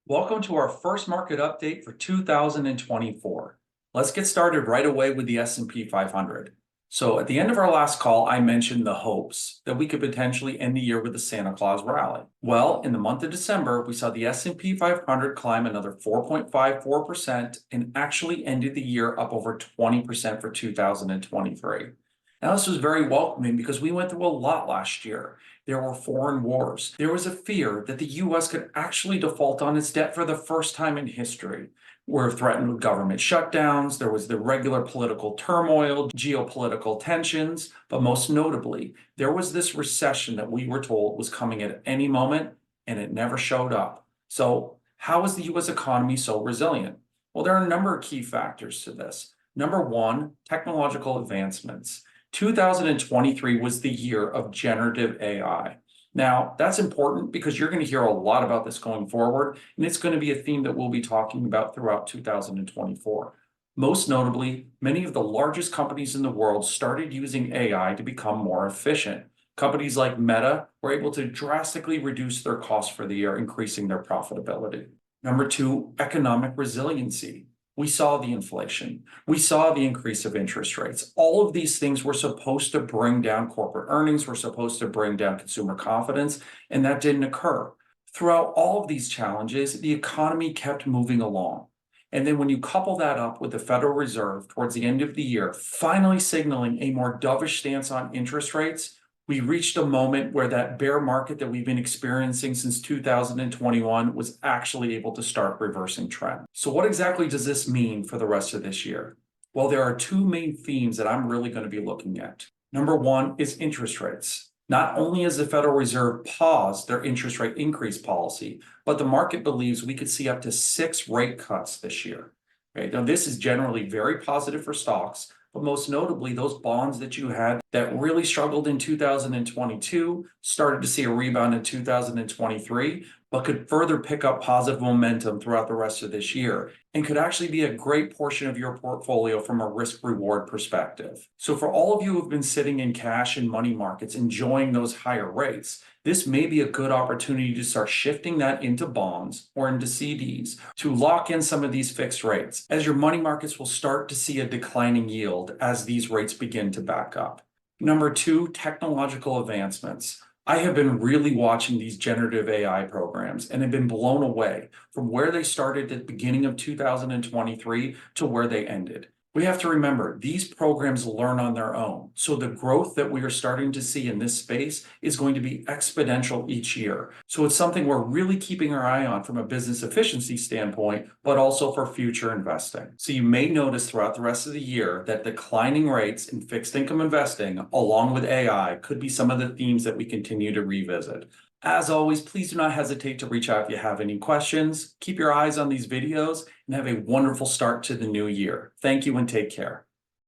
Welcome to our first market update for 2024. Let's get started right away with the S&P 500. So at the end of our last call, I mentioned the hopes that we could potentially end the year with a Santa Claus rally. Well, in the month of December, we saw the S&P 500 climb another 4.54% and actually ended the year up over 20% for 2023. Now, this was very welcoming because we went through a lot last year. There were foreign wars. There was a fear that the US could actually default on its debt for the first time in history. We're threatened with government shutdowns. There was the regular political turmoil, geopolitical tensions, but most notably, there was this recession that we were told was coming at any moment, and it never showed up. So, how is the US economy so resilient? Well, there are a number of key factors to this. Number one, technological advancements. 2023 was the year of generative AI. Now, that's important because you're going to hear a lot about this going forward, and it's going to be a theme that we'll be talking about throughout 2024. Most notably, many of the largest companies in the world started using AI to become more efficient. Companies like Meta were able to drastically reduce their costs for the year, increasing their profitability. Number two, economic resiliency. We saw the inflation. We saw the increase of interest rates. All of these things were supposed to bring down corporate earnings, were supposed to bring down consumer confidence, and that didn't occur. Throughout all of these challenges, the economy kept moving along. And then when you couple that up with the Federal Reserve towards the end of the year, finally signaling a more dovish stance on interest rates, we reached a moment where that bear market that we've been experiencing since 2021 was actually able to start reversing trend. So what exactly does this mean for the rest of this year? Well, there are two main themes that I'm really going to be looking at. Number one is interest rates. Not only has the Federal Reserve paused their interest rate increase policy, but the market believes we could see up to 6 rate cuts this year. Okay? Now, this is generally very positive for stocks, but most notably, those bonds that you had that really struggled in 2022 started to see a rebound in 2023, but could further pick up positive momentum throughout the rest of this year and could actually be a great portion of your portfolio from a risk-reward perspective. So for all of you who have been sitting in cash and money markets enjoying those higher rates, this may be a good opportunity to start shifting that into bonds or into CDs to lock in some of these fixed rates, as your money markets will start to see a declining yield as these rates begin to back up. Number two, technological advancements. I have been really watching these generative AI programs and have been blown away from where they started at the beginning of 2023 to where they ended. We have to remember, these programs learn on their own. So the growth that we are starting to see in this space is going to be exponential each year. So it's something we're really keeping our eye on from a business efficiency standpoint, but also for future investing. So you may notice throughout the rest of the year that declining rates in fixed income investing, along with AI, could be some of the themes that we continue to revisit. As always, please do not hesitate to reach out if you have any questions. Keep your eyes on these videos and have a wonderful start to the new year. Thank you and take care.